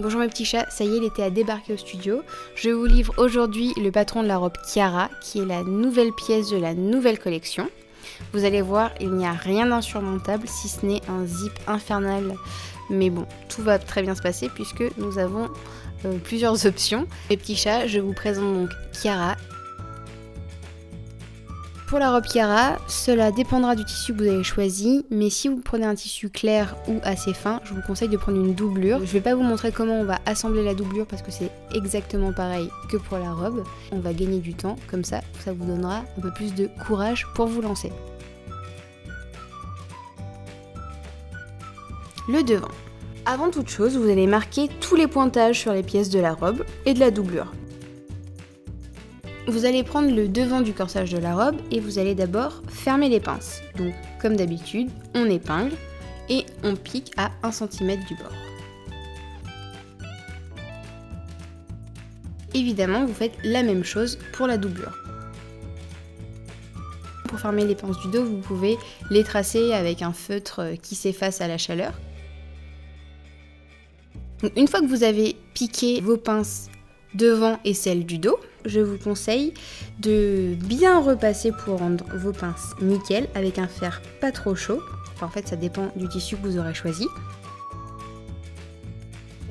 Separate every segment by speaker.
Speaker 1: Bonjour mes petits chats, ça y est, l'été a débarqué au studio. Je vous livre aujourd'hui le patron de la robe Chiara, qui est la nouvelle pièce de la nouvelle collection. Vous allez voir, il n'y a rien d'insurmontable si ce n'est un zip infernal. Mais bon, tout va très bien se passer puisque nous avons plusieurs options. Mes petits chats, je vous présente donc Chiara. Pour la robe Chiara, cela dépendra du tissu que vous avez choisi, mais si vous prenez un tissu clair ou assez fin, je vous conseille de prendre une doublure. Je ne vais pas vous montrer comment on va assembler la doublure parce que c'est exactement pareil que pour la robe. On va gagner du temps, comme ça vous donnera un peu plus de courage pour vous lancer. Le devant. Avant toute chose, vous allez marquer tous les pointages sur les pièces de la robe et de la doublure. Vous allez prendre le devant du corsage de la robe et vous allez d'abord fermer les pinces. Donc comme d'habitude, on épingle et on pique à 1 cm du bord. Évidemment, vous faites la même chose pour la doublure. Pour fermer les pinces du dos, vous pouvez les tracer avec un feutre qui s'efface à la chaleur. Donc, une fois que vous avez piqué vos pinces devant et celles du dos, je vous conseille de bien repasser pour rendre vos pinces nickel avec un fer pas trop chaud. Enfin, en fait, ça dépend du tissu que vous aurez choisi.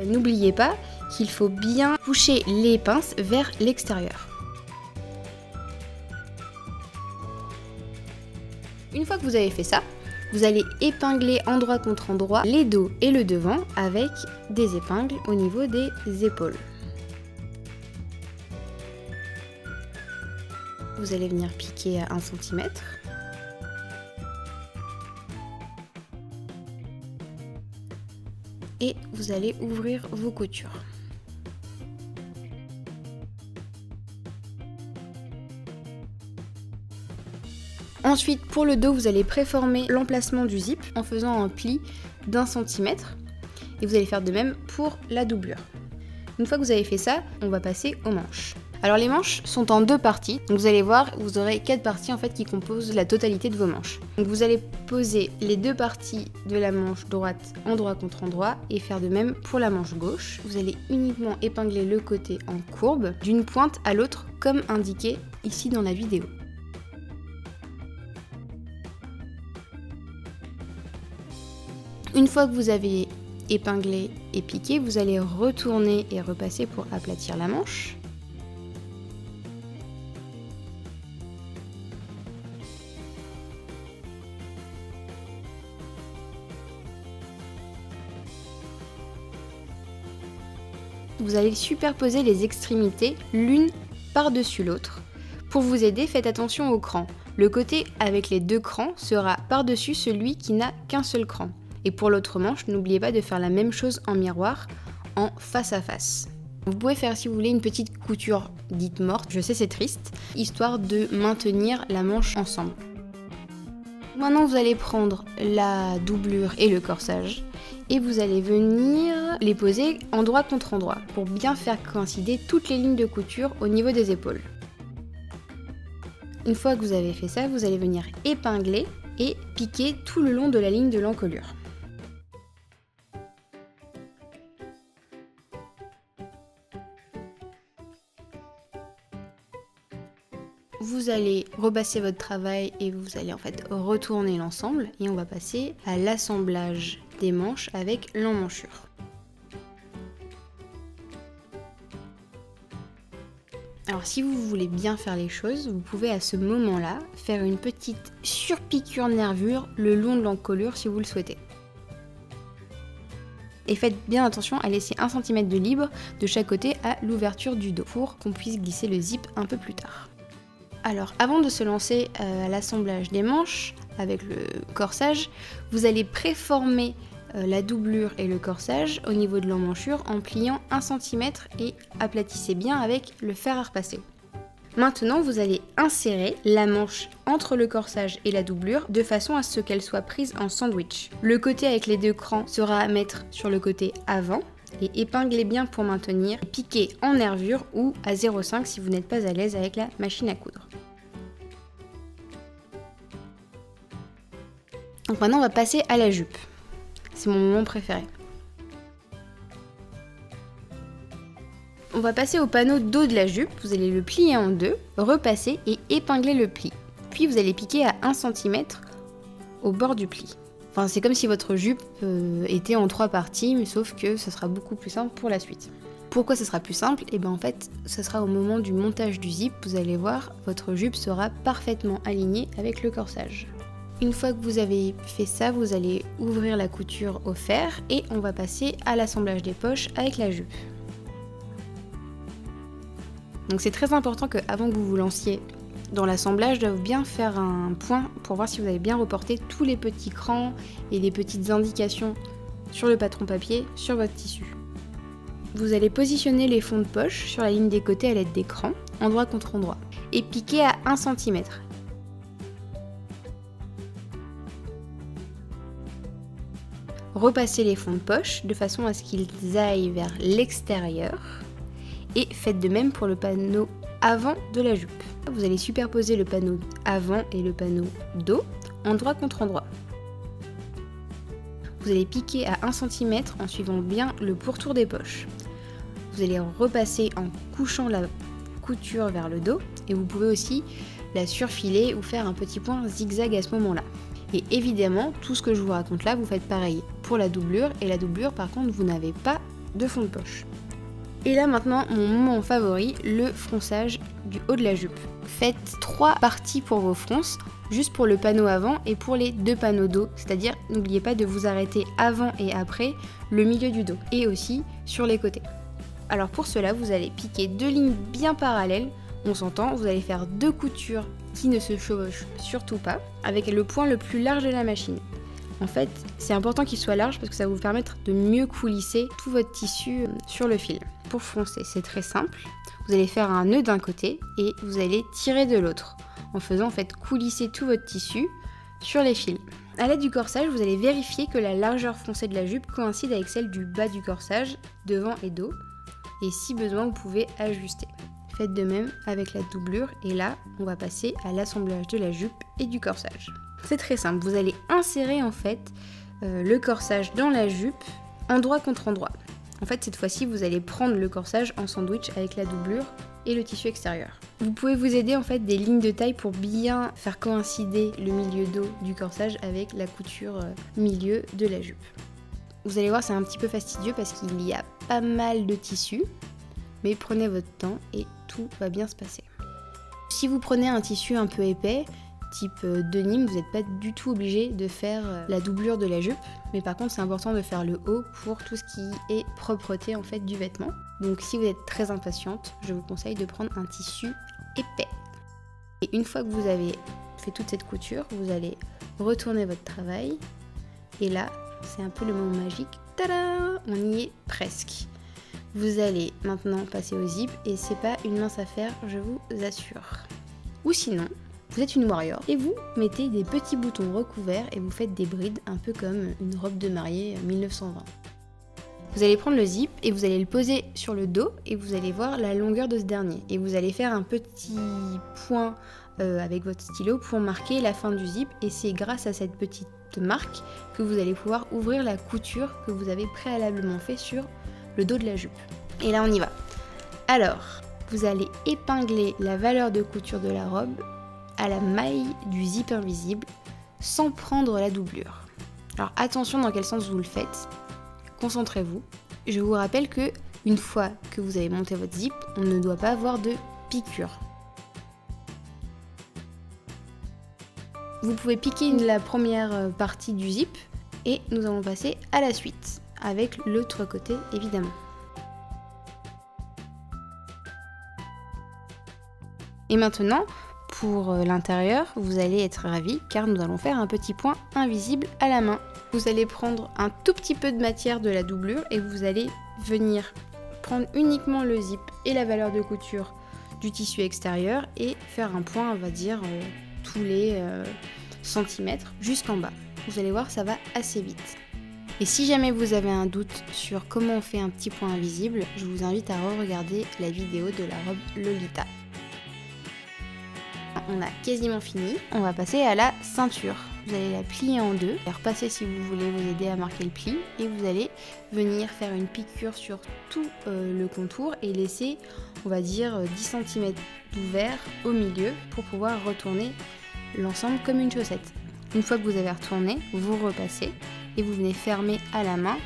Speaker 1: N'oubliez pas qu'il faut bien coucher les pinces vers l'extérieur. Une fois que vous avez fait ça, vous allez épingler endroit contre endroit les dos et le devant avec des épingles au niveau des épaules. Vous allez venir piquer à 1 cm. Et vous allez ouvrir vos coutures. Ensuite, pour le dos, vous allez préformer l'emplacement du zip en faisant un pli d'1 cm. Et vous allez faire de même pour la doublure. Une fois que vous avez fait ça, on va passer aux manches. Alors les manches sont en 2 parties, donc vous allez voir, vous aurez 4 parties en fait qui composent la totalité de vos manches. Donc vous allez poser les 2 parties de la manche droite endroit contre endroit et faire de même pour la manche gauche. Vous allez uniquement épingler le côté en courbe d'une pointe à l'autre comme indiqué ici dans la vidéo. Une fois que vous avez épinglé et piqué, vous allez retourner et repasser pour aplatir la manche. Vous allez superposer les extrémités l'une par-dessus l'autre. Pour vous aider, faites attention au cran. Le côté avec les 2 crans sera par-dessus celui qui n'a qu'un seul cran. Et pour l'autre manche, n'oubliez pas de faire la même chose en miroir, en face à face. Vous pouvez faire, si vous voulez, une petite couture dite morte, je sais c'est triste, histoire de maintenir la manche ensemble. Maintenant, vous allez prendre la doublure et le corsage et vous allez venir les poser endroit contre endroit pour bien faire coïncider toutes les lignes de couture au niveau des épaules. Une fois que vous avez fait ça, vous allez venir épingler et piquer tout le long de la ligne de l'encolure. Vous allez repasser votre travail et vous allez en fait retourner l'ensemble et on va passer à l'assemblage des manches avec l'emmanchure. Alors si vous voulez bien faire les choses, vous pouvez à ce moment-là faire une petite surpiqûre nervure le long de l'encolure si vous le souhaitez. Et faites bien attention à laisser 1 cm de libre de chaque côté à l'ouverture du dos pour qu'on puisse glisser le zip un peu plus tard. Alors avant de se lancer à l'assemblage des manches avec le corsage, vous allez préformer la doublure et le corsage au niveau de l'emmanchure en pliant 1 cm et aplatissez bien avec le fer à repasser. Maintenant, vous allez insérer la manche entre le corsage et la doublure de façon à ce qu'elle soit prise en sandwich. Le côté avec les 2 crans sera à mettre sur le côté avant et épinglez bien pour maintenir. Piquez en nervure ou à 0,5 si vous n'êtes pas à l'aise avec la machine à coudre. Donc maintenant on va passer à la jupe. C'est mon moment préféré. On va passer au panneau dos de la jupe, vous allez le plier en deux, repasser et épingler le pli. Puis vous allez piquer à 1 cm au bord du pli. Enfin, c'est comme si votre jupe était en 3 parties, mais sauf que ça sera beaucoup plus simple pour la suite. Pourquoi ça sera plus simple? Et bien en fait, ça sera au moment du montage du zip, vous allez voir, votre jupe sera parfaitement alignée avec le corsage. Une fois que vous avez fait ça, vous allez ouvrir la couture au fer et on va passer à l'assemblage des poches avec la jupe. Donc c'est très important qu'avant que vous vous lanciez dans l'assemblage, de bien faire un point pour voir si vous avez bien reporté tous les petits crans et les petites indications sur le patron papier sur votre tissu. Vous allez positionner les fonds de poche sur la ligne des côtés à l'aide des crans, endroit contre endroit, et piquer à 1 cm. Repassez les fonds de poche de façon à ce qu'ils aillent vers l'extérieur et faites de même pour le panneau avant de la jupe. Vous allez superposer le panneau avant et le panneau dos, endroit contre endroit. Vous allez piquer à 1 cm en suivant bien le pourtour des poches. Vous allez repasser en couchant la couture vers le dos et vous pouvez aussi la surfiler ou faire un petit point zigzag à ce moment-là. Et évidemment, tout ce que je vous raconte là, vous faites pareil pour la doublure. Et la doublure, par contre, vous n'avez pas de fond de poche. Et là maintenant, mon moment favori, le fronçage du haut de la jupe. Faites 3 parties pour vos fronces, juste pour le panneau avant et pour les 2 panneaux dos. C'est-à-dire, n'oubliez pas de vous arrêter avant et après le milieu du dos. Et aussi sur les côtés. Alors pour cela, vous allez piquer 2 lignes bien parallèles. On s'entend, vous allez faire 2 coutures qui ne se chevauchent surtout pas, avec le point le plus large de la machine. En fait, c'est important qu'il soit large parce que ça va vous permettre de mieux coulisser tout votre tissu sur le fil. Pour froncer, c'est très simple. Vous allez faire un nœud d'un côté et vous allez tirer de l'autre, en faisant en fait coulisser tout votre tissu sur les fils. A l'aide du corsage, vous allez vérifier que la largeur froncée de la jupe coïncide avec celle du bas du corsage, devant et dos. Et si besoin, vous pouvez ajuster. Faites de même avec la doublure et là, on va passer à l'assemblage de la jupe et du corsage. C'est très simple, vous allez insérer en fait le corsage dans la jupe, endroit contre endroit. En fait, cette fois-ci, vous allez prendre le corsage en sandwich avec la doublure et le tissu extérieur. Vous pouvez vous aider en fait des lignes de taille pour bien faire coïncider le milieu dos du corsage avec la couture milieu de la jupe. Vous allez voir, c'est un petit peu fastidieux parce qu'il y a pas mal de tissu, mais prenez votre temps et tout va bien se passer. Si vous prenez un tissu un peu épais, type denim, vous n'êtes pas du tout obligé de faire la doublure de la jupe, mais par contre c'est important de faire le haut pour tout ce qui est propreté en fait du vêtement. Donc si vous êtes très impatiente, je vous conseille de prendre un tissu épais. Et une fois que vous avez fait toute cette couture, vous allez retourner votre travail et là c'est un peu le moment magique, tada, on y est presque. Vous allez maintenant passer au zip et c'est pas une mince affaire, je vous assure. Ou sinon, vous êtes une warrior et vous mettez des petits boutons recouverts et vous faites des brides un peu comme une robe de mariée 1920. Vous allez prendre le zip et vous allez le poser sur le dos et vous allez voir la longueur de ce dernier. Et vous allez faire un petit point avec votre stylo pour marquer la fin du zip et c'est grâce à cette petite marque que vous allez pouvoir ouvrir la couture que vous avez préalablement fait sur le dos de la jupe. Et là on y va. Alors, vous allez épingler la valeur de couture de la robe à la maille du zip invisible sans prendre la doublure. Alors attention dans quel sens vous le faites, concentrez-vous. Je vous rappelle que une fois que vous avez monté votre zip, on ne doit pas avoir de piqûre. Vous pouvez piquer la première partie du zip et nous allons passer à la suite avec l'autre côté évidemment. Et maintenant, pour l'intérieur, vous allez être ravis car nous allons faire un petit point invisible à la main. Vous allez prendre un tout petit peu de matière de la doublure et vous allez venir prendre uniquement le zip et la valeur de couture du tissu extérieur et faire un point, on va dire, tous les centimètres jusqu'en bas. Vous allez voir, ça va assez vite. Et si jamais vous avez un doute sur comment on fait un petit point invisible, je vous invite à re-regarder la vidéo de la robe Lolita. on a quasiment fini. On va passer à la ceinture. Vous allez la plier en deux, et repasser si vous voulez vous aider à marquer le pli, et vous allez venir faire une piqûre sur tout le contour et laisser, on va dire, 10 cm d'ouvert au milieu pour pouvoir retourner l'ensemble comme une chaussette. Une fois que vous avez retourné, vous repassez et vous venez fermer à la main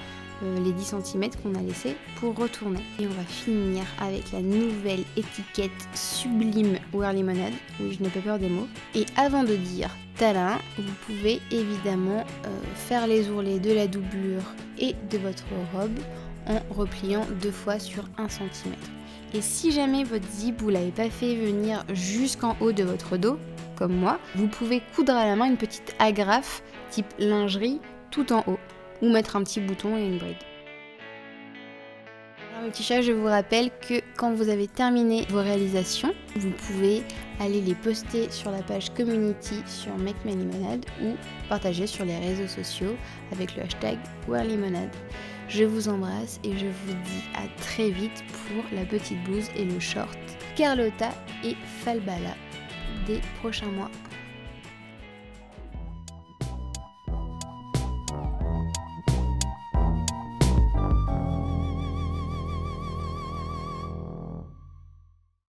Speaker 1: les 10 cm qu'on a laissé pour retourner. Et on va finir avec la nouvelle étiquette sublime Wear Lemonade. Oui, je n'ai pas peur des mots. Et avant de dire talin, vous pouvez évidemment faire les ourlets de la doublure et de votre robe en repliant 2 fois sur 1 cm. Et si jamais votre zip, vous ne l'avez pas fait venir jusqu'en haut de votre dos, comme moi, vous pouvez coudre à la main une petite agrafe type lingerie tout en haut, ou mettre un petit bouton et une bride. Alors, mes petits chats, je vous rappelle que quand vous avez terminé vos réalisations, vous pouvez aller les poster sur la page community sur Make My Lemonade ou partager sur les réseaux sociaux avec le hashtag Wear Lemonade. Je vous embrasse et je vous dis à très vite pour la petite blouse et le short Carlotta et Falbala des prochains mois.